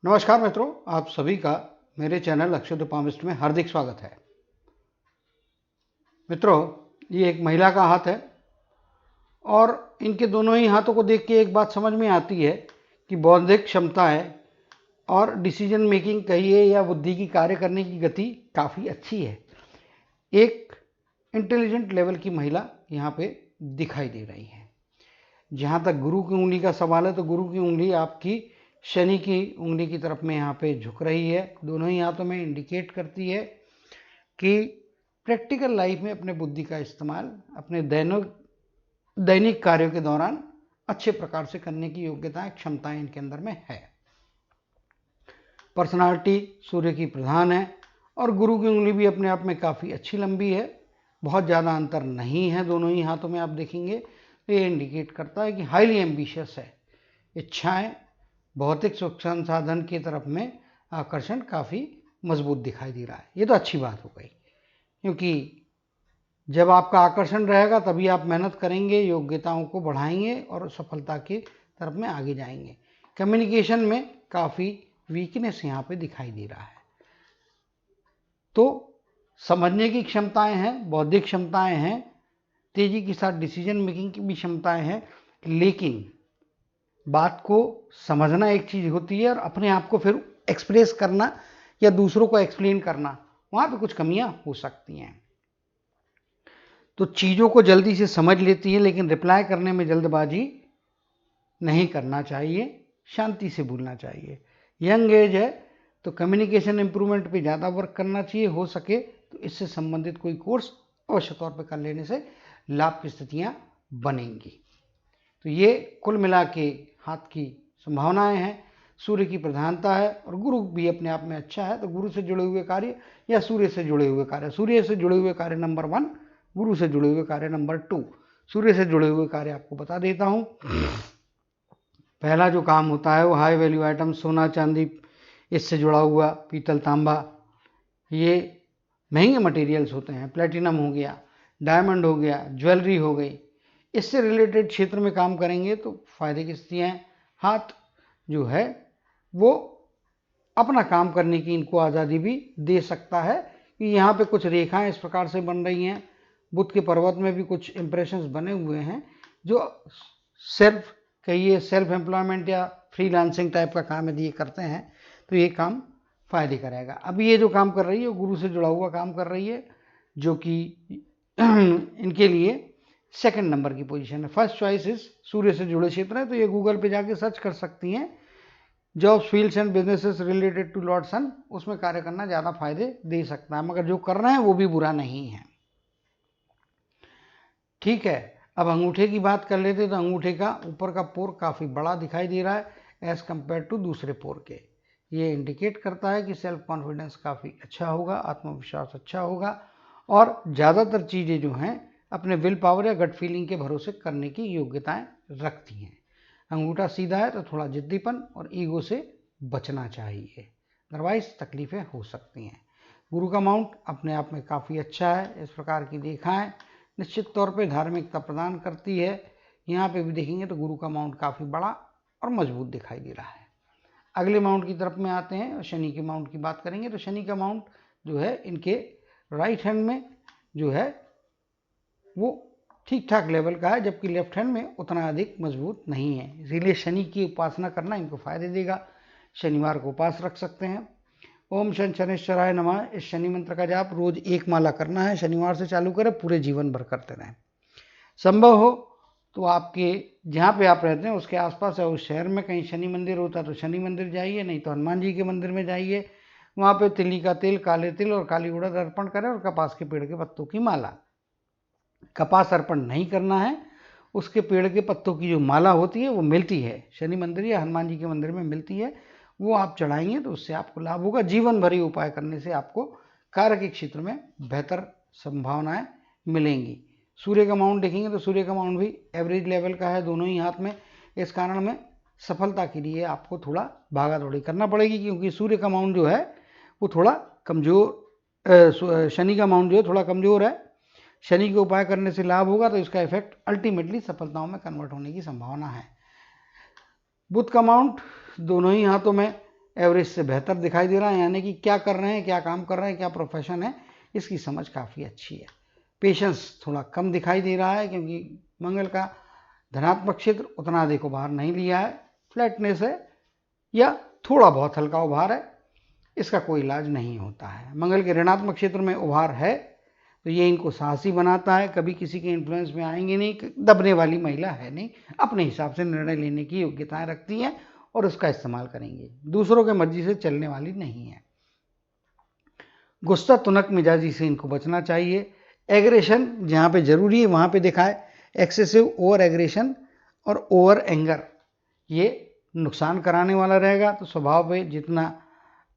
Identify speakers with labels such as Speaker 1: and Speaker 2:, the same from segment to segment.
Speaker 1: नमस्कार मित्रों, आप सभी का मेरे चैनल अक्षय उपामिस्ट में हार्दिक स्वागत है। मित्रों, ये एक महिला का हाथ है और इनके दोनों ही हाथों को देख के एक बात समझ में आती है कि बौद्धिक क्षमताएं और डिसीजन मेकिंग कहिए या बुद्धि की कार्य करने की गति काफ़ी अच्छी है। एक इंटेलिजेंट लेवल की महिला यहाँ पे दिखाई दे रही है। जहाँ तक गुरु की उंगली का सवाल है तो गुरु की उंगली आपकी शनि की उंगली की तरफ में यहाँ पे झुक रही है। दोनों ही हाथों में इंडिकेट करती है कि प्रैक्टिकल लाइफ में अपने बुद्धि का इस्तेमाल अपने दैनिक कार्यों के दौरान अच्छे प्रकार से करने की योग्यताएं क्षमताएं इनके अंदर में है। पर्सनालिटी सूर्य की प्रधान है और गुरु की उंगली भी अपने आप में काफ़ी अच्छी लंबी है। बहुत ज़्यादा अंतर नहीं है दोनों ही हाथों में। आप देखेंगे तो ये इंडिकेट करता है कि हाईली एम्बिशियस है। इच्छाएं भौतिक सुख संसाधन की तरफ में आकर्षण काफ़ी मजबूत दिखाई दे रहा है। ये तो अच्छी बात हो गई, क्योंकि जब आपका आकर्षण रहेगा तभी आप मेहनत करेंगे, योग्यताओं को बढ़ाएंगे और सफलता की तरफ में आगे जाएंगे। कम्युनिकेशन में काफ़ी वीकनेस यहाँ पे दिखाई दे रहा है। तो समझने की क्षमताएं हैं, बौद्धिक क्षमताएं हैं, तेजी के साथ डिसीजन मेकिंग की भी क्षमताएं हैं, लेकिन बात को समझना एक चीज़ होती है और अपने आप को फिर एक्सप्रेस करना या दूसरों को एक्सप्लेन करना, वहाँ पे कुछ कमियां हो सकती हैं। तो चीज़ों को जल्दी से समझ लेती है, लेकिन रिप्लाई करने में जल्दबाजी नहीं करना चाहिए, शांति से बोलना चाहिए। यंग एज है तो कम्युनिकेशन इंप्रूवमेंट पे ज़्यादा वर्क करना चाहिए। हो सके तो इससे संबंधित कोई कोर्स अवश्य तौर पर कर लेने से लाभ की स्थितियाँ बनेंगी। तो ये कुल मिला के हाथ की संभावनाएं हैं। सूर्य की प्रधानता है और गुरु भी अपने आप में अच्छा है। तो गुरु से जुड़े हुए कार्य या सूर्य से जुड़े हुए कार्य, सूर्य से जुड़े हुए कार्य नंबर 1, गुरु से जुड़े हुए कार्य नंबर 2। सूर्य से जुड़े हुए कार्य आपको बता देता हूँ। पहला जो काम होता है वो हाई वैल्यू आइटम, सोना चांदी, इससे जुड़ा हुआ पीतल तांबा, ये महंगे मटेरियल्स होते हैं। प्लेटिनम हो गया, डायमंड हो गया, ज्वेलरी हो गई, इससे रिलेटेड क्षेत्र में काम करेंगे तो फायदे की स्थितियाँ हैं। हाथ जो है वो अपना काम करने की इनको आज़ादी भी दे सकता है कि यहाँ पे कुछ रेखाएं इस प्रकार से बन रही हैं। बुध के पर्वत में भी कुछ इंप्रेशंस बने हुए हैं जो सेल्फ एम्प्लॉयमेंट या फ्रीलांसिंग टाइप का काम यदि ये करते हैं तो ये काम फायदे करेगा। अभी ये जो काम कर रही है गुरु से जुड़ा हुआ काम कर रही है, जो कि इनके लिए सेकंड नंबर की पोजीशन है। फर्स्ट चॉइस इज सूर्य से जुड़े क्षेत्र है, तो ये गूगल पे जाके सर्च कर सकती हैं। Jobs, fields and businesses related to Lord Sun, उसमें कार्य करना ज़्यादा फायदे दे सकता है, मगर जो कर रहे हैं वो भी बुरा नहीं है। ठीक है, अब अंगूठे की बात कर लेते तो अंगूठे का ऊपर का पोर काफ़ी बड़ा दिखाई दे रहा है एज कम्पेयर टू दूसरे पोर के। ये इंडिकेट करता है कि सेल्फ कॉन्फिडेंस काफ़ी अच्छा होगा, आत्मविश्वास अच्छा होगा और ज़्यादातर चीज़ें जो हैं अपने विल पावर या गट फीलिंग के भरोसे करने की योग्यताएं रखती हैं। अंगूठा सीधा है तो थोड़ा जिद्दीपन और ईगो से बचना चाहिए, अदरवाइज तकलीफ़ें हो सकती हैं। गुरु का माउंट अपने आप में काफ़ी अच्छा है। इस प्रकार की रेखाएं निश्चित तौर पे धार्मिकता प्रदान करती है। यहाँ पे भी देखेंगे तो गुरु का माउंट काफ़ी बड़ा और मजबूत दिखाई दे रहा है। अगले माउंट की तरफ में आते हैं और शनि के माउंट की बात करेंगे तो शनि का माउंट जो है इनके राइट हैंड में जो है वो ठीक ठाक लेवल का है, जबकि लेफ्ट हैंड में उतना अधिक मजबूत नहीं है। इसीलिए शनि की उपासना करना इनको फायदे देगा। शनिवार को उपास रख सकते हैं। ओम शन शनिश्चराय नमः, इस शनि मंत्र का जाप रोज 1 माला करना है। शनिवार से चालू करें, पूरे जीवन भर करते रहें। संभव हो तो आपके जहाँ पे आप रहते हैं उसके आसपास या उस शहर में कहीं शनि मंदिर होता है तो शनि मंदिर जाइए, नहीं तो हनुमान जी के मंदिर में जाइए। वहाँ पे तिली का तेल, काले तिल और काली उड़द अर्पण करें और कपास के पेड़ के पत्तों की माला। कपास अर्पण नहीं करना है, उसके पेड़ के पत्तों की जो माला होती है वो मिलती है शनि मंदिर या हनुमान जी के मंदिर में मिलती है, वो आप चढ़ाएंगे तो उससे आपको लाभ होगा। जीवन भर ही उपाय करने से आपको कार्य के क्षेत्र में बेहतर संभावनाएं मिलेंगी। सूर्य का माउंट देखेंगे तो सूर्य का माउंट भी एवरेज लेवल का है दोनों ही हाथ में। इस कारण में सफलता के लिए आपको थोड़ा भागा दौड़ी करना पड़ेगी, क्योंकि सूर्य का माउंट जो है वो थोड़ा कमज़ोर, शनि का माउंट जो है थोड़ा कमज़ोर है। शनि के उपाय करने से लाभ होगा तो इसका इफेक्ट अल्टीमेटली सफलताओं में कन्वर्ट होने की संभावना है। बुध का माउंट दोनों ही हाथों में एवरेज से बेहतर दिखाई दे रहा है, यानी कि क्या कर रहे हैं, क्या काम कर रहे हैं, क्या प्रोफेशन है, इसकी समझ काफ़ी अच्छी है। पेशेंस थोड़ा कम दिखाई दे रहा है क्योंकि मंगल का धनात्मक क्षेत्र उतना अधिक उभार नहीं लिया है, फ्लैटनेस है या थोड़ा बहुत हल्का उभार है, इसका कोई इलाज नहीं होता है। मंगल के ऋणात्मक क्षेत्र में उभार है तो ये इनको साहसी बनाता है, कभी किसी के इन्फ्लुएंस में आएंगे नहीं, दबने वाली महिला है नहीं, अपने हिसाब से निर्णय लेने की योग्यताएं रखती हैं और उसका इस्तेमाल करेंगे, दूसरों के मर्जी से चलने वाली नहीं है। गुस्सा तुनक मिजाजी से इनको बचना चाहिए। एग्रेशन जहाँ पे जरूरी है वहाँ पे दिखाए, एक्सेसिव ओवर एग्रेशन और ओवर एंगर ये नुकसान कराने वाला रहेगा। तो स्वभाव पे जितना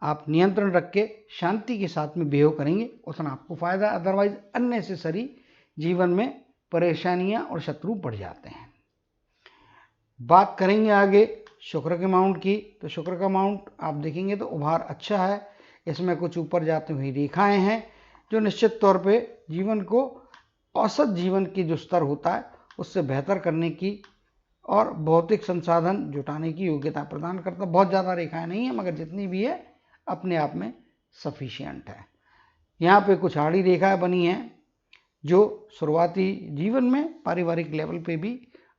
Speaker 1: आप नियंत्रण रख के शांति के साथ में बिहेव करेंगे उतना आपको फायदा, अदरवाइज अननेसेसरी जीवन में परेशानियां और शत्रु बढ़ जाते हैं। बात करेंगे आगे शुक्र के माउंट की, तो शुक्र का माउंट आप देखेंगे तो उभार अच्छा है, इसमें कुछ ऊपर जाती हुई रेखाएं हैं जो निश्चित तौर पे जीवन को औसत जीवन की जो स्तर होता है उससे बेहतर करने की और भौतिक संसाधन जुटाने की योग्यता प्रदान करता। बहुत ज़्यादा रेखाएं नहीं है मगर जितनी भी है अपने आप में सफिशिएंट है। यहाँ पे कुछ आड़ी रेखाएं बनी हैं जो शुरुआती जीवन में पारिवारिक लेवल पे भी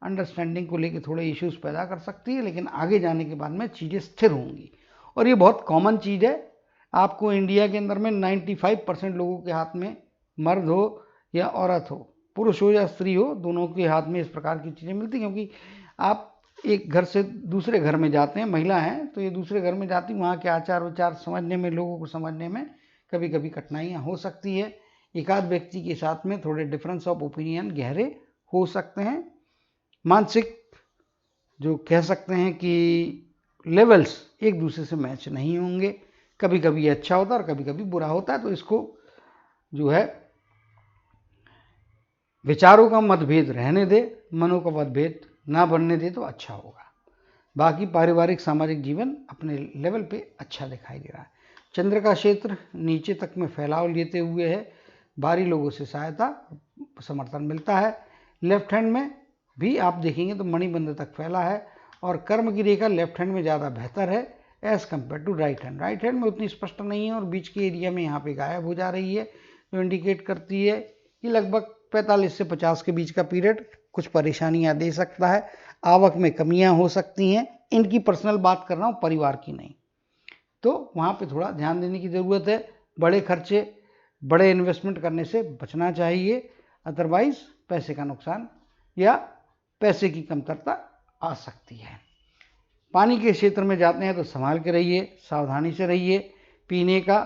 Speaker 1: अंडरस्टैंडिंग को लेकर थोड़े इश्यूज पैदा कर सकती है, लेकिन आगे जाने के बाद में चीज़ें स्थिर होंगी और ये बहुत कॉमन चीज़ है। आपको इंडिया के अंदर में 95% लोगों के हाथ में, मर्द हो या औरत हो, पुरुष हो या स्त्री हो, दोनों के हाथ में इस प्रकार की चीज़ें मिलती, क्योंकि आप एक घर से दूसरे घर में जाते हैं, महिला हैं तो ये दूसरे घर में जाती, वहाँ के आचार विचार समझने में, लोगों को समझने में कभी कभी कठिनाइयाँ हो सकती है। एकाध व्यक्ति के साथ में थोड़े डिफरेंस ऑफ ओपिनियन गहरे हो सकते हैं। मानसिक जो कह सकते हैं कि लेवल्स एक दूसरे से मैच नहीं होंगे, कभी कभी अच्छा होता है और कभी कभी बुरा होता है, तो इसको जो है विचारों का मतभेद रहने दे, मनों का मतभेद ना बढ़ने दे तो अच्छा होगा। बाकी पारिवारिक सामाजिक जीवन अपने लेवल पे अच्छा दिखाई दे रहा है। चंद्र का क्षेत्र नीचे तक में फैलाव लेते हुए है, बाहरी लोगों से सहायता समर्थन मिलता है। लेफ्ट हैंड में भी आप देखेंगे तो मणिबंध तक फैला है और कर्म की रेखा लेफ्ट हैंड में ज़्यादा बेहतर है as compare to right hand. Right hand में उतनी स्पष्ट नहीं है और बीच के एरिया में यहाँ पे गायब हो जा रही है, जो इंडिकेट करती है कि लगभग 45 से 50 के बीच का पीरियड कुछ परेशानियां दे सकता है, आवक में कमियां हो सकती हैं। इनकी पर्सनल बात कर रहा हूँ, परिवार की नहीं, तो वहाँ पे थोड़ा ध्यान देने की ज़रूरत है। बड़े खर्चे, बड़े इन्वेस्टमेंट करने से बचना चाहिए, अदरवाइज पैसे का नुकसान या पैसे की कमतरता आ सकती है। पानी के क्षेत्र में जाते हैं तो संभाल के रहिए, सावधानी से रहिए। पीने का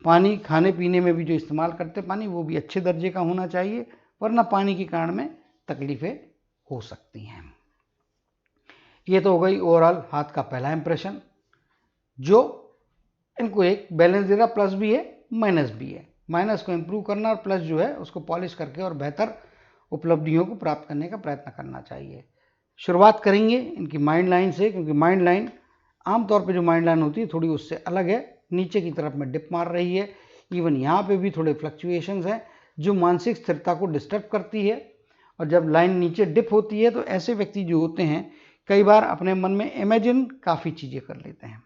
Speaker 1: पानी, खाने पीने में भी जो इस्तेमाल करते पानी वो भी अच्छे दर्जे का होना चाहिए, वरना पानी के कारण में तकलीफें हो सकती हैं। ये तो हो गई ओवरऑल हाथ का पहला इंप्रेशन, जो इनको एक बैलेंस दे रहा, प्लस भी है माइनस भी है। माइनस को इम्प्रूव करना और प्लस जो है उसको पॉलिश करके और बेहतर उपलब्धियों को प्राप्त करने का प्रयत्न करना चाहिए। शुरुआत करेंगे इनकी माइंड लाइन से, क्योंकि माइंड लाइन आमतौर पे जो माइंड लाइन होती है थोड़ी उससे अलग है, नीचे की तरफ में डिप मार रही है। इवन यहाँ पे भी थोड़े फ्लक्चुएशंस हैं जो मानसिक स्थिरता को डिस्टर्ब करती है। और जब लाइन नीचे डिप होती है तो ऐसे व्यक्ति जो होते हैं कई बार अपने मन में इमेजिन काफ़ी चीज़ें कर लेते हैं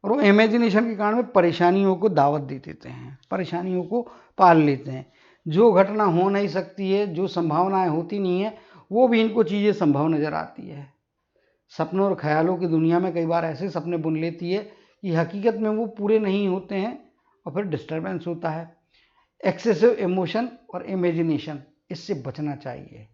Speaker 1: और वो इमेजिनेशन के कारण में परेशानियों को दावत दे देते हैं, परेशानियों को पाल लेते हैं। जो घटना हो नहीं सकती है, जो संभावनाएं होती नहीं है, वो भी इनको चीज़ें संभव नज़र आती है। सपनों और ख्यालों की दुनिया में कई बार ऐसे सपने बुन लेती है कि हकीकत में वो पूरे नहीं होते हैं और फिर डिस्टर्बेंस होता है। एक्सेसिव इमोशन और इमेजिनेशन, इससे बचना चाहिए।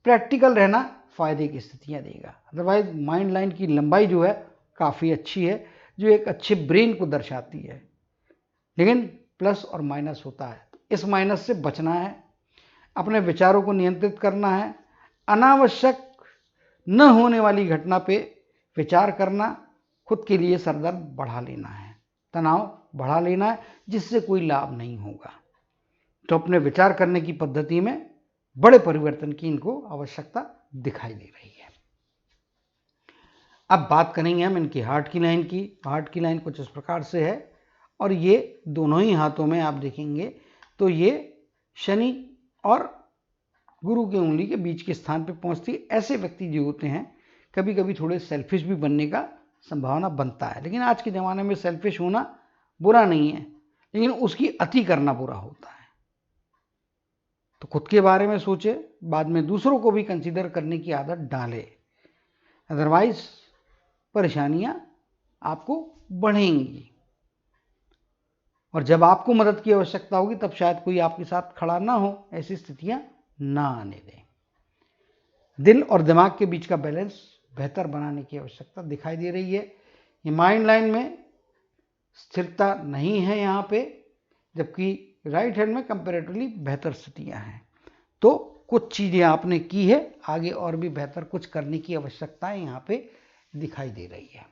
Speaker 1: प्रैक्टिकल रहना फ़ायदे की स्थितियाँ देगा, अदरवाइज माइंड लाइन की लंबाई जो है काफ़ी अच्छी है, जो एक अच्छे ब्रेन को दर्शाती है, लेकिन प्लस और माइनस होता है। तो इस माइनस से बचना है, अपने विचारों को नियंत्रित करना है, अनावश्यक न होने वाली घटना पे विचार करना, खुद के लिए सरदर्द बढ़ा लेना है, तनाव बढ़ा लेना है, जिससे कोई लाभ नहीं होगा। तो अपने विचार करने की पद्धति में बड़े परिवर्तन की इनको आवश्यकता दिखाई दे रही है। अब बात करेंगे हम इनकी हार्ट की लाइन की। हार्ट की लाइन कुछ इस प्रकार से है और ये दोनों ही हाथों में आप देखेंगे तो ये शनि और गुरु की उंगली के बीच के स्थान पे पहुंचती है। ऐसे व्यक्ति जो होते हैं कभी कभी थोड़े सेल्फिश भी बनने का संभावना बनता है। लेकिन आज के ज़माने में सेल्फिश होना बुरा नहीं है, लेकिन उसकी अति करना बुरा होता है। तो खुद के बारे में सोचे, बाद में दूसरों को भी कंसीडर करने की आदत डालें, अदरवाइज परेशानियां आपको बढ़ेंगी। और जब आपको मदद की आवश्यकता होगी तब शायद कोई आपके साथ खड़ा ना हो, ऐसी स्थितियां ना आने दें। दिल और दिमाग के बीच का बैलेंस बेहतर बनाने की आवश्यकता दिखाई दे रही है। ये माइंड लाइन में स्थिरता नहीं है यहाँ पे, जबकि राइट हैंड में कंपैरेटिवली बेहतर स्थितियां हैं। तो कुछ चीज़ें आपने की है, आगे और भी बेहतर कुछ करने की आवश्यकता यहाँ पे दिखाई दे रही है।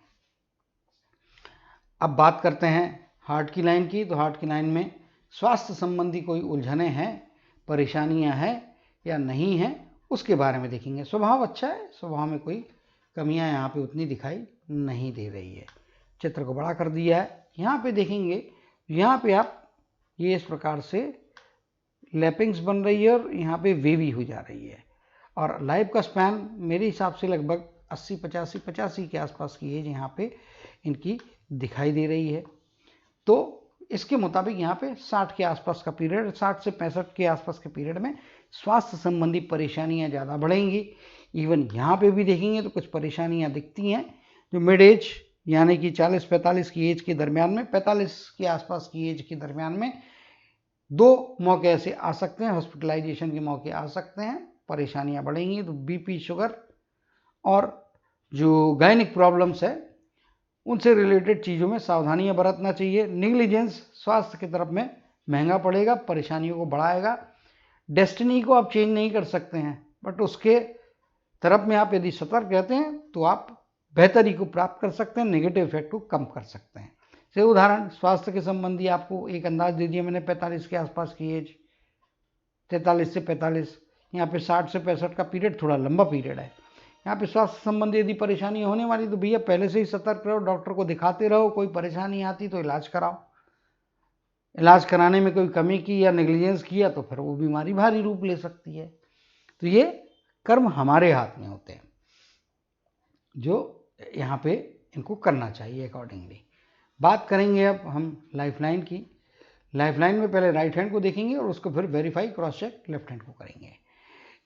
Speaker 1: अब बात करते हैं हार्ट की लाइन की। तो हार्ट की लाइन में स्वास्थ्य संबंधी कोई उलझनें हैं, परेशानियां हैं या नहीं हैं, उसके बारे में देखेंगे। स्वभाव अच्छा है, स्वभाव में कोई कमियां यहाँ पे उतनी दिखाई नहीं दे रही है। चित्र को बड़ा कर दिया है। यहाँ पे देखेंगे, यहाँ पे आप ये इस प्रकार से लैपिंग्स बन रही है और यहाँ पे वेवी हो जा रही है। और लाइफ का स्पैन मेरे हिसाब से लगभग 80-85 के आसपास की एज यहाँ पे इनकी दिखाई दे रही है। तो इसके मुताबिक यहाँ पे 60 के आसपास का पीरियड, 60 से 65 के आसपास के पीरियड में स्वास्थ्य संबंधी परेशानियाँ ज़्यादा बढ़ेंगी। इवन यहाँ पे भी देखेंगे तो कुछ परेशानियाँ दिखती हैं जो मिड एज यानी कि 40-45 की एज के दरमियान में, 45 के आसपास की एज के दरमियान में 2 मौके ऐसे आ सकते हैं, हॉस्पिटलाइजेशन के मौके आ सकते हैं, परेशानियाँ बढ़ेंगी। तो बीपी, शुगर और जो गायनिक प्रॉब्लम्स है उनसे रिलेटेड चीज़ों में सावधानियां बरतना चाहिए। निग्लिजेंस स्वास्थ्य की तरफ में महंगा पड़ेगा, परेशानियों को बढ़ाएगा। डेस्टिनी को आप चेंज नहीं कर सकते हैं, बट उसके तरफ में आप यदि सतर्क रहते हैं तो आप बेहतरी को प्राप्त कर सकते हैं, नेगेटिव इफेक्ट को कम कर सकते हैं। से उदाहरण स्वास्थ्य के संबंधी आपको एक अंदाज दे दिया मैंने, 45 के आसपास की एज, 43 से 45, यहाँ पे 60 से 65 का पीरियड थोड़ा लंबा पीरियड है। यहाँ पे स्वास्थ्य संबंधी यदि परेशानी होने वाली तो भैया पहले से ही सतर्क रहो, डॉक्टर को दिखाते रहो। कोई परेशानी आती तो इलाज कराओ। इलाज कराने में कोई कमी की या नेग्लिजेंस किया तो फिर वो बीमारी भारी रूप ले सकती है। तो ये कर्म हमारे हाथ में होते हैं जो यहाँ पे इनको करना चाहिए अकॉर्डिंगली। बात करेंगे अब हम लाइफलाइन की। लाइफलाइन में पहले राइट हैंड को देखेंगे और उसको फिर verify cross check left hand को करेंगे।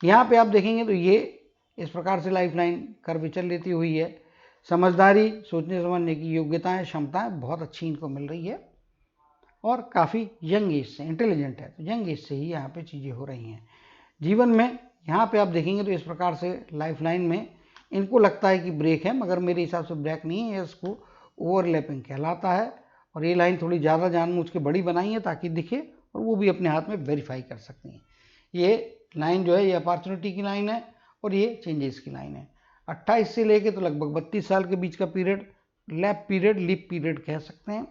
Speaker 1: यहाँ पे आप देखेंगे तो ये इस प्रकार से लाइफलाइन कर्व चल लेती हुई है। समझदारी, सोचने समझने की योग्यताएं, क्षमताएं बहुत अच्छी इनको मिल रही है और काफ़ी यंग एज से इंटेलिजेंट है, तो यंग एज से ही यहाँ पे चीज़ें हो रही हैं जीवन में। यहाँ पे आप देखेंगे तो इस प्रकार से लाइफलाइन में इनको लगता है कि ब्रेक है, मगर मेरे हिसाब से ब्रेक नहीं है, इसको ओवरलैपिंग कहलाता है। और ये लाइन थोड़ी ज़्यादा जानबूझ के बड़ी बनाई है ताकि दिखे और वो भी अपने हाथ में वेरीफाई कर सकती हैं। ये लाइन जो है ये अपॉर्चुनिटी की लाइन है और ये चेंजेस की लाइन है। 28 से लेके तो लगभग 32 साल के बीच का period lap period, leap period कह सकते हैं।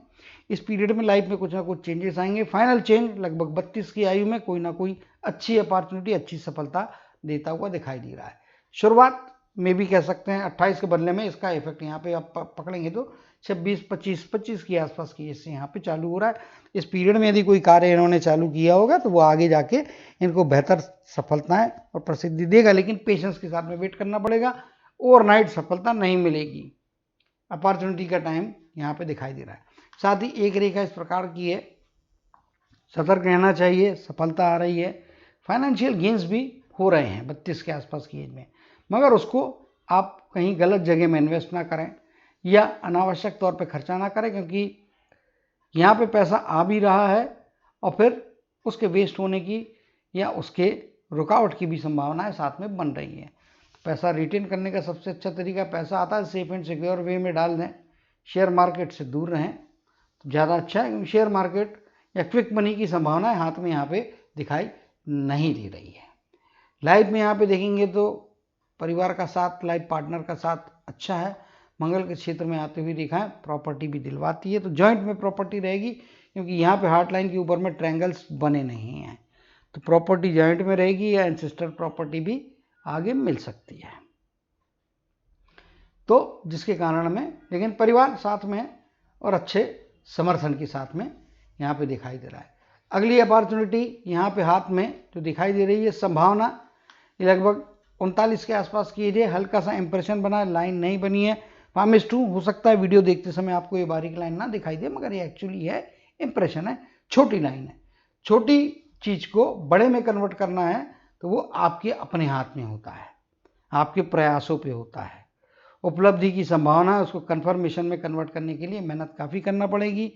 Speaker 1: इस पीरियड में लाइफ में कुछ ना कुछ चेंजेस आएंगे। फाइनल चेंज लगभग 32 की आयु में कोई ना कोई अच्छी अपॉर्चुनिटी, अच्छी सफलता देता हुआ दिखाई दे रहा है। शुरुआत में भी कह सकते हैं 28 के बदले में इसका इफेक्ट यहाँ पे आप पकड़ेंगे तो 26 के आसपास की इससे यहाँ पे चालू हो रहा है। इस पीरियड में यदि कोई कार्य इन्होंने चालू किया होगा तो वो आगे जाके इनको बेहतर सफलताएं और प्रसिद्धि देगा, लेकिन पेशेंस के साथ में वेट करना पड़ेगा। ओवरनाइट सफलता नहीं मिलेगी। अपॉर्चुनिटी का टाइम यहाँ पे दिखाई दे रहा है। साथ ही एक रेखा इस प्रकार की है, सतर्क रहना चाहिए, सफलता आ रही है। फाइनेंशियल गेन्स भी हो रहे हैं 32 के आसपास की एज में, मगर उसको आप कहीं गलत जगह में इन्वेस्ट ना करें या अनावश्यक तौर पे खर्चा ना करें, क्योंकि यहाँ पे पैसा आ भी रहा है और फिर उसके वेस्ट होने की या उसके रुकावट की भी संभावनाएं साथ में बन रही है। पैसा रिटेन करने का सबसे अच्छा तरीका, पैसा आता है सेफ एंड सिक्योर वे में डाल दें, शेयर मार्केट से दूर रहें तो ज़्यादा अच्छा है, क्योंकि शेयर मार्केट या क्विक मनी की संभावनाएं हाथ में यहाँ पे दिखाई नहीं दे रही है। लाइफ में यहाँ पे देखेंगे तो परिवार का साथ, लाइफ पार्टनर का साथ अच्छा है। मंगल के क्षेत्र में आते हुए देखा है, प्रॉपर्टी भी दिलवाती है, तो जॉइंट में प्रॉपर्टी रहेगी, क्योंकि यहाँ पे हार्ट लाइन के ऊपर में ट्रायंगल्स बने नहीं हैं, तो प्रॉपर्टी जॉइंट में रहेगी या एंसेस्टर प्रॉपर्टी भी आगे मिल सकती है, तो जिसके कारण में लेकिन परिवार साथ में और अच्छे समर्थन के साथ में यहाँ पे दिखाई दे रहा है। अगली अपॉर्चुनिटी यहाँ पे हाथ में जो दिखाई दे रही है, संभावना लगभग 39 के आसपास की है। हल्का सा इंप्रेशन बना है, लाइन नहीं बनी है, 5:2 हो सकता है वीडियो देखते समय आपको ये बारीक लाइन ना दिखाई दे, मगर ये एक्चुअली है इंप्रेशन है, छोटी लाइन है। छोटी चीज को बड़े में कन्वर्ट करना है तो वो आपके अपने हाथ में होता है, आपके प्रयासों पे होता है। उपलब्धि की संभावना है, उसको कन्फर्मेशन में कन्वर्ट करने के लिए मेहनत काफ़ी करना पड़ेगी,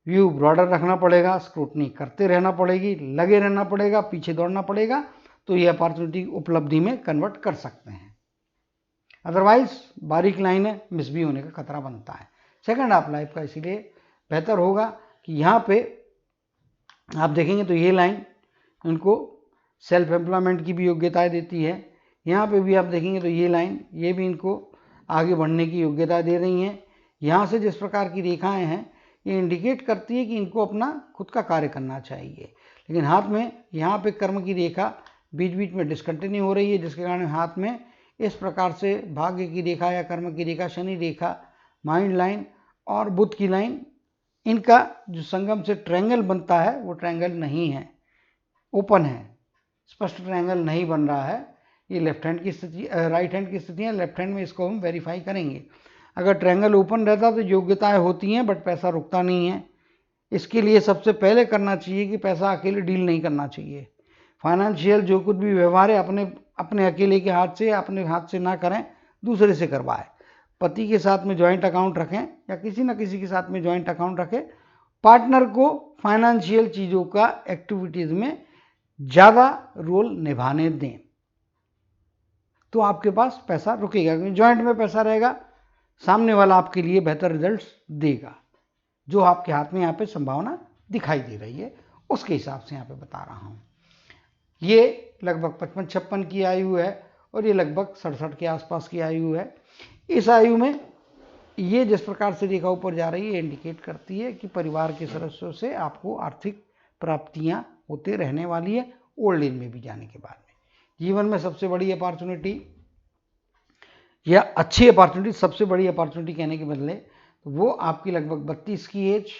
Speaker 1: व्यू ब्रॉडर रखना पड़ेगा, स्क्रूटनी करते रहना पड़ेगी, लगे रहना पड़ेगा, पीछे दौड़ना पड़ेगा, तो ये अपॉर्चुनिटी उपलब्धि में कन्वर्ट कर सकते हैं। अदरवाइज बारीक लाइनें मिस भी होने का खतरा बनता है। सेकंड हाफ लाइफ का इसीलिए बेहतर होगा कि यहाँ पे आप देखेंगे तो ये लाइन उनको सेल्फ एम्प्लॉयमेंट की भी योग्यताएं देती है। यहाँ पे भी आप देखेंगे तो ये लाइन, ये भी इनको आगे बढ़ने की योग्यता दे रही हैं। यहाँ से जिस प्रकार की रेखाएं हैं ये इंडिकेट करती है कि इनको अपना खुद का कार्य करना चाहिए, लेकिन हाथ में यहाँ पे कर्म की रेखा बीच बीच में डिसकंटिन्यू हो रही है, जिसके कारण हाथ में इस प्रकार से भाग्य की रेखा या कर्म की रेखा, शनि रेखा, माइंड लाइन और बुध की लाइन, इनका जो संगम से ट्रायंगल बनता है वो ट्रायंगल नहीं है, ओपन है, स्पष्ट ट्रायंगल नहीं बन रहा है। ये लेफ्ट हैंड की स्थिति, राइट हैंड की स्थिति है। लेफ्ट हैंड में इसको हम वेरीफाई करेंगे। अगर ट्रायंगल ओपन रहता तो योग्यताएं होती हैं बट पैसा रुकता नहीं है। इसके लिए सबसे पहले करना चाहिए कि पैसा अकेले डील नहीं करना चाहिए। फाइनेंशियल जो कुछ भी व्यवहार है अपने अकेले के हाथ से, अपने हाथ से ना करें, दूसरे से करवाएं। पति के साथ में जॉइंट अकाउंट रखें या किसी न किसी के साथ में जॉइंट अकाउंट रखें। पार्टनर को फाइनेंशियल चीज़ों का एक्टिविटीज़ में ज़्यादा रोल निभाने दें तो आपके पास पैसा रुकेगा, क्योंकि जॉइंट में पैसा रहेगा, सामने वाला आपके लिए बेहतर रिजल्ट्स देगा। जो आपके हाथ में यहाँ पे संभावना दिखाई दे रही है उसके हिसाब से यहाँ पे बता रहा हूँ। ये लगभग 55-56 की आयु है और ये लगभग 67 के आसपास की आयु है। इस आयु में ये जिस प्रकार से रेखा ऊपर जा रही है इंडिकेट करती है कि परिवार के सदस्यों से आपको आर्थिक प्राप्तियां होते रहने वाली है ओल्ड एज में भी जाने के बाद में। जीवन में सबसे बड़ी अपॉर्चुनिटी या अच्छी अपॉर्चुनिटी, सबसे बड़ी अपॉर्चुनिटी कहने के बदले वो आपकी लगभग 32 की एज,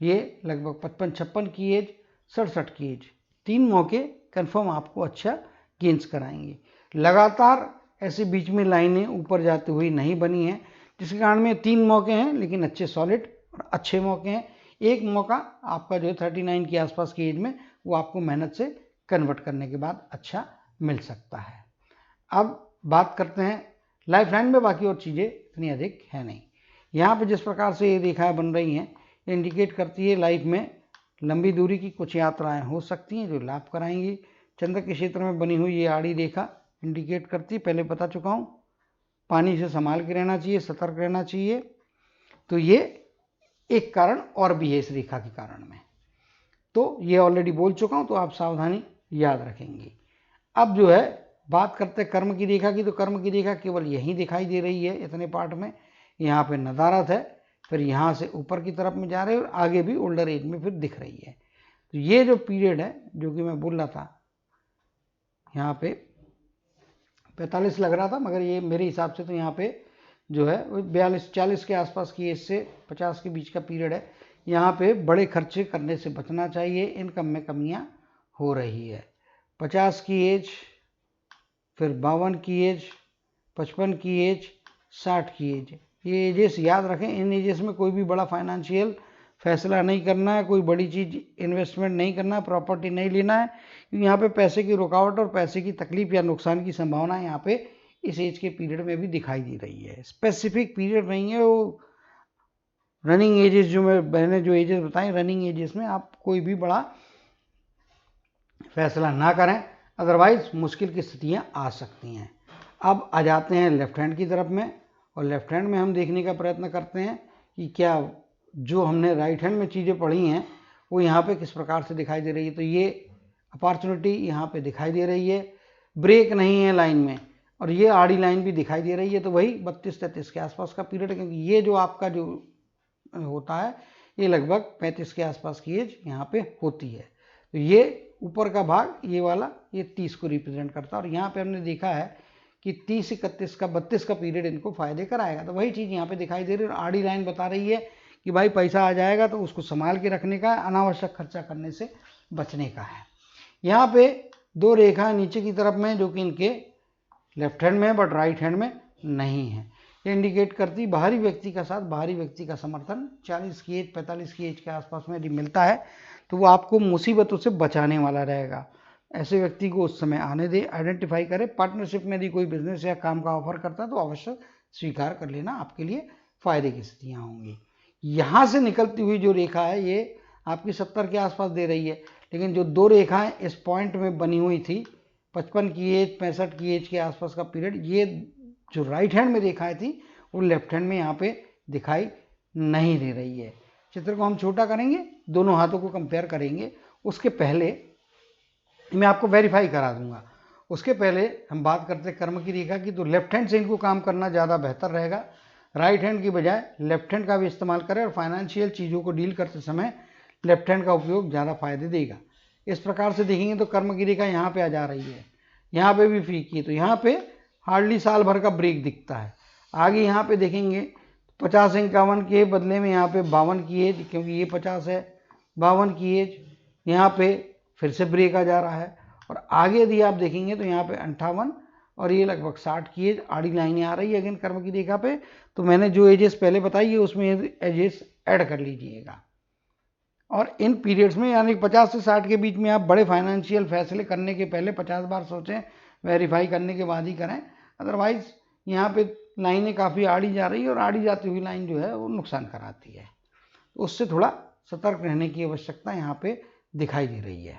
Speaker 1: ये लगभग 55-56 की एज, 67 की एज, 3 मौके कंफर्म आपको अच्छा गेंस कराएंगे। लगातार ऐसे बीच में लाइनें ऊपर जाती हुई नहीं बनी हैं, जिसके कारण में 3 मौके हैं लेकिन अच्छे सॉलिड और अच्छे मौके हैं। एक मौका आपका जो है 39 के आसपास की एज में वो आपको मेहनत से कन्वर्ट करने के बाद अच्छा मिल सकता है। अब बात करते हैं लाइफ लाइन में, बाकी और चीज़ें इतनी अधिक है नहीं। यहाँ पे जिस प्रकार से ये रेखाएं बन रही हैं ये इंडिकेट करती है लाइफ में लंबी दूरी की कुछ यात्राएं हो सकती हैं जो लाभ कराएंगी। चंद्र के क्षेत्र में बनी हुई ये आड़ी रेखा इंडिकेट करती है, पहले बता चुका हूँ, पानी से संभाल के रहना चाहिए, सतर्क रहना चाहिए। तो ये एक कारण और भी है इस रेखा के कारण में, तो ये ऑलरेडी बोल चुका हूँ, तो आप सावधानी याद रखेंगे। अब जो है बात करते हैं कर्म की रेखा की, तो कर्म की रेखा केवल यहीं दिखाई दे रही है इतने पार्ट में। यहाँ पे नदारत है, फिर यहाँ से ऊपर की तरफ में जा रहे हैं और आगे भी ओल्डर एज में फिर दिख रही है। तो ये जो पीरियड है जो कि मैं बोल रहा था यहाँ पे 45 लग रहा था, मगर ये मेरे हिसाब से तो यहाँ पे जो है 42-40 के आसपास की एज से 50 के बीच का पीरियड है। यहाँ पे बड़े खर्चे करने से बचना चाहिए, इनकम में कमियाँ हो रही है। 50 की एज, फिर 52 की एज, 55 की एज, 60 की एज, ये एजेस याद रखें। इन एजेस में कोई भी बड़ा फाइनेंशियल फैसला नहीं करना है, कोई बड़ी चीज़ इन्वेस्टमेंट नहीं करना है, प्रॉपर्टी नहीं लेना है, क्योंकि यहाँ पे पैसे की रुकावट और पैसे की तकलीफ या नुकसान की संभावना यहाँ पे इस एज के पीरियड में भी दिखाई दे रही है। स्पेसिफिक पीरियड नहीं है वो, रनिंग एजेस जो मैंने जो एजेस बताए, रनिंग एजेस में आप कोई भी बड़ा फैसला ना करें, अदरवाइज मुश्किल की स्थितियाँ आ सकती हैं। अब आ जाते हैं लेफ्ट हैंड की तरफ में, और लेफ्ट हैंड में हम देखने का प्रयत्न करते हैं कि क्या जो हमने राइट हैंड में चीज़ें पढ़ी हैं वो यहाँ पे किस प्रकार से दिखाई दे रही है। तो ये अपॉर्चुनिटी यहाँ पे दिखाई दे रही है, ब्रेक नहीं है लाइन में, और ये आड़ी लाइन भी दिखाई दे रही है। तो वही 32-33 के आसपास का पीरियड है, क्योंकि ये जो आपका जो होता है ये लगभग 35 के आसपास की एज यहाँ पे होती है। तो ये ऊपर का भाग ये वाला ये 30 को रिप्रेजेंट करता है, और यहाँ पे हमने देखा है कि 30-31 का 32 का पीरियड इनको फायदे कराएगा। तो वही चीज़ यहाँ पे दिखाई दे रही है, और आड़ी लाइन बता रही है कि भाई पैसा आ जाएगा तो उसको संभाल के रखने का, अनावश्यक खर्चा करने से बचने का है। यहाँ पे 2 रेखा नीचे की तरफ में जो कि इनके लेफ्ट हैंड में है बट राइट हैंड में नहीं है। ये इंडिकेट करती बाहरी व्यक्ति का साथ, बाहरी व्यक्ति का समर्थन 40 की एज 45 की एज के आसपास में यदि मिलता है तो वो आपको मुसीबतों से बचाने वाला रहेगा। ऐसे व्यक्ति को उस समय आने दे, आइडेंटिफाई करें। पार्टनरशिप में यदि कोई बिजनेस या काम का ऑफर करता है तो अवश्य स्वीकार कर लेना, आपके लिए फायदे की स्थितियाँ होंगी। यहाँ से निकलती हुई जो रेखा है ये आपकी 70 के आसपास दे रही है, लेकिन जो 2 रेखाएं इस पॉइंट में बनी हुई थी 55 की एज 65 की एज के आसपास का पीरियड, ये जो राइट हैंड में रेखाएं थी वो लेफ्ट हैंड में यहाँ पे दिखाई नहीं दे रही है। चित्र को हम छोटा करेंगे, दोनों हाथों को कंपेयर करेंगे। उसके पहले मैं आपको वेरीफाई करा दूंगा। उसके पहले हम बात करते हैं कर्म की रेखा की, तो लेफ्ट हैंड से इनको काम करना ज़्यादा बेहतर रहेगा। राइट हैंड की बजाय लेफ्ट हैंड का भी इस्तेमाल करें और फाइनेंशियल चीज़ों को डील करते समय लेफ्ट हैंड का उपयोग ज़्यादा फायदे देगा। इस प्रकार से देखेंगे तो कर्म की रेखा यहाँ पे आ जा रही है, यहाँ पे भी फीकी है, तो यहाँ पे हार्डली साल भर का ब्रेक दिखता है। आगे यहाँ पे देखेंगे 50-51 के बदले में यहाँ पे 52 की एज, क्योंकि ये 50 है, 52 की एज, यहाँ पे फिर से ब्रेक आ जा रहा है। और आगे यदि आप देखेंगे तो यहाँ पे 58 और ये लगभग 60 की एज, आड़ी लाइनें आ रही है अगेन कर्म की रेखा पे। तो मैंने जो एजेस पहले बताई है उसमें एजेस ऐड कर लीजिएगा। और इन पीरियड्स में यानी 50 से 60 के बीच में आप बड़े फाइनेंशियल फैसले करने के पहले 50 बार सोचें, वेरीफाई करने के बाद ही करें। अदरवाइज यहाँ पे लाइनें काफ़ी आड़ी जा रही है और आड़ी जाती हुई लाइन जो है वो नुकसान कराती है, उससे थोड़ा सतर्क रहने की आवश्यकता यहाँ पे दिखाई दे रही है।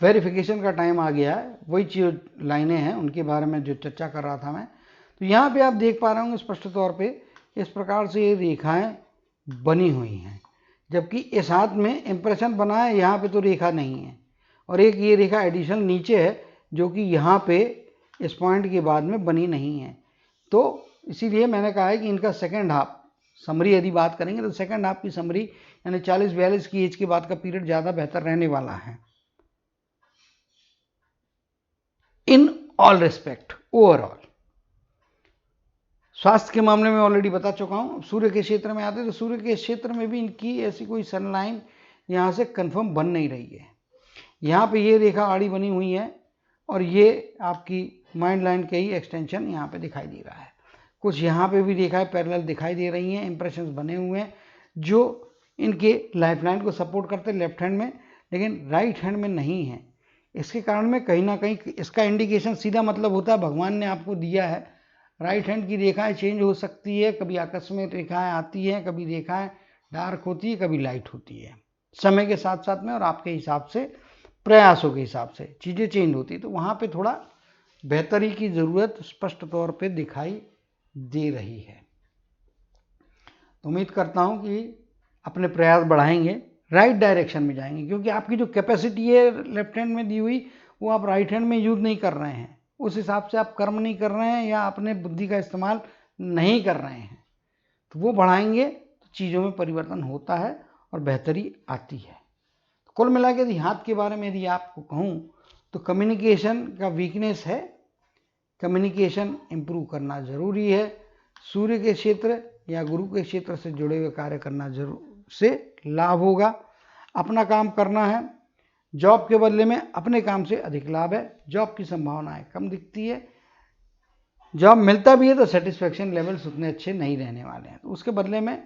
Speaker 1: वेरिफिकेशन का टाइम आ गया है, वही जो लाइनें हैं उनके बारे में जो चर्चा कर रहा था मैं। तो यहाँ पे आप देख पा रहे होंगे स्पष्ट तौर पे इस प्रकार से ये रेखाएं बनी हुई हैं, जबकि इस हाथ में इंप्रेशन बना है, यहाँ पे तो रेखा नहीं है। और एक ये रेखा एडिशनल नीचे है जो कि यहाँ पे इस पॉइंट के बाद में बनी नहीं है। तो इसीलिए मैंने कहा है कि इनका सेकेंड हाफ समरी यदि बात करेंगे तो सेकेंड हाफ की समरी यानी 40-42 की एज के बाद का पीरियड ज़्यादा बेहतर रहने वाला है इन ऑल रिस्पेक्ट। ओवरऑल स्वास्थ्य के मामले में ऑलरेडी बता चुका हूं। सूर्य के क्षेत्र में आते हैं तो सूर्य के क्षेत्र में भी इनकी ऐसी कोई सनलाइन यहाँ से कंफर्म बन नहीं रही है। यहाँ पे ये रेखा आड़ी बनी हुई है और ये आपकी माइंड लाइन के ही एक्सटेंशन यहाँ पे दिखाई दे रहा है। कुछ यहाँ पे भी रेखाएं पैरेलल दिखाई दे रही हैं, इंप्रेशंस बने हुए हैं जो इनके लाइफ लाइन को सपोर्ट करते हैं लेफ्ट हैंड में, लेकिन राइट हैंड में नहीं है। इसके कारण में कहीं ना कहीं इसका इंडिकेशन सीधा मतलब होता है भगवान ने आपको दिया है। राइट हैंड की रेखाएं चेंज हो सकती है, कभी आकस्मिक रेखाएं आती हैं, कभी रेखाएं डार्क होती है, कभी लाइट होती है। समय के साथ साथ में और आपके हिसाब से, प्रयासों के हिसाब से चीज़ें चेंज होती है, तो वहाँ पे थोड़ा बेहतरी की ज़रूरत स्पष्ट तौर पे दिखाई दे रही है। तो उम्मीद करता हूँ कि अपने प्रयास बढ़ाएंगे, राइट डायरेक्शन में जाएंगे, क्योंकि आपकी जो कैपेसिटी है लेफ्ट हैंड में दी हुई वो आप राइट हैंड में यूज़ नहीं कर रहे हैं, उस हिसाब से आप कर्म नहीं कर रहे हैं या अपने बुद्धि का इस्तेमाल नहीं कर रहे हैं। तो वो बढ़ाएंगे तो चीज़ों में परिवर्तन होता है और बेहतरी आती है। तो कुल मिला के यदि हाथ के बारे में यदि आपको कहूँ तो कम्युनिकेशन का वीकनेस है, कम्युनिकेशन इम्प्रूव करना ज़रूरी है। सूर्य के क्षेत्र या गुरु के क्षेत्र से जुड़े हुए कार्य करना जरूर से लाभ होगा। अपना काम करना है, जॉब के बदले में अपने काम से अधिक लाभ है। जॉब की संभावनाएं कम दिखती है, जॉब मिलता भी है तो सेटिस्फेक्शन लेवल्स उतने अच्छे नहीं रहने वाले हैं, तो उसके बदले में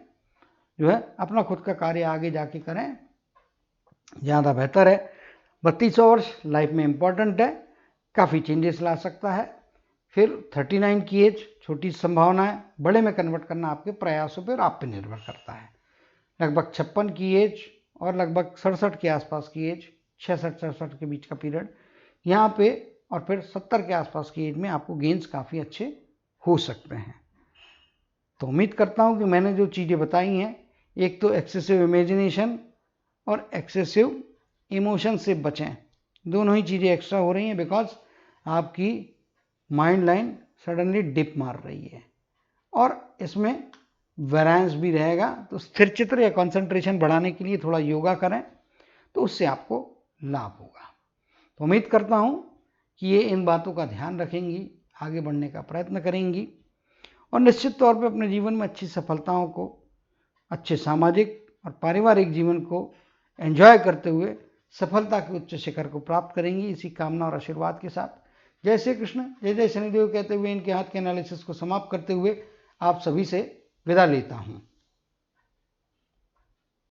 Speaker 1: जो है अपना खुद का कार्य आगे जाके करें, ज़्यादा बेहतर है। 32 वर्ष लाइफ में इम्पॉर्टेंट है, काफ़ी चेंजेस ला सकता है। फिर 39 की एज छोटी संभावना है, बड़े में कन्वर्ट करना आपके प्रयासों पर और आप पे निर्भर करता है। लगभग 56 की एज और लगभग 67 के आसपास की एज, 66-67 के बीच का पीरियड यहाँ पे, और फिर 70 के आसपास की एज में आपको गेन्स काफ़ी अच्छे हो सकते हैं। तो उम्मीद करता हूँ कि मैंने जो चीज़ें बताई हैं, एक तो एक्सेसिव इमेजिनेशन और एक्सेसिव इमोशन से बचें। दोनों ही चीज़ें एक्स्ट्रा हो रही हैं बिकॉज आपकी माइंड लाइन सडनली डिप मार रही है और इसमें वेरिएंस भी रहेगा। तो स्थिर चित्र या कंसंट्रेशन बढ़ाने के लिए थोड़ा योगा करें तो उससे आपको लाभ होगा। तो उम्मीद करता हूँ कि ये इन बातों का ध्यान रखेंगी, आगे बढ़ने का प्रयत्न करेंगी और निश्चित तौर पे अपने जीवन में अच्छी सफलताओं को, अच्छे सामाजिक और पारिवारिक जीवन को एंजॉय करते हुए सफलता के उच्च शिखर को प्राप्त करेंगी। इसी कामना और आशीर्वाद के साथ जय श्री कृष्ण, जय जय शनिदेव कहते हुए इनके हाथ के एनालिसिस को समाप्त करते हुए आप सभी से विदा लेता हूँ।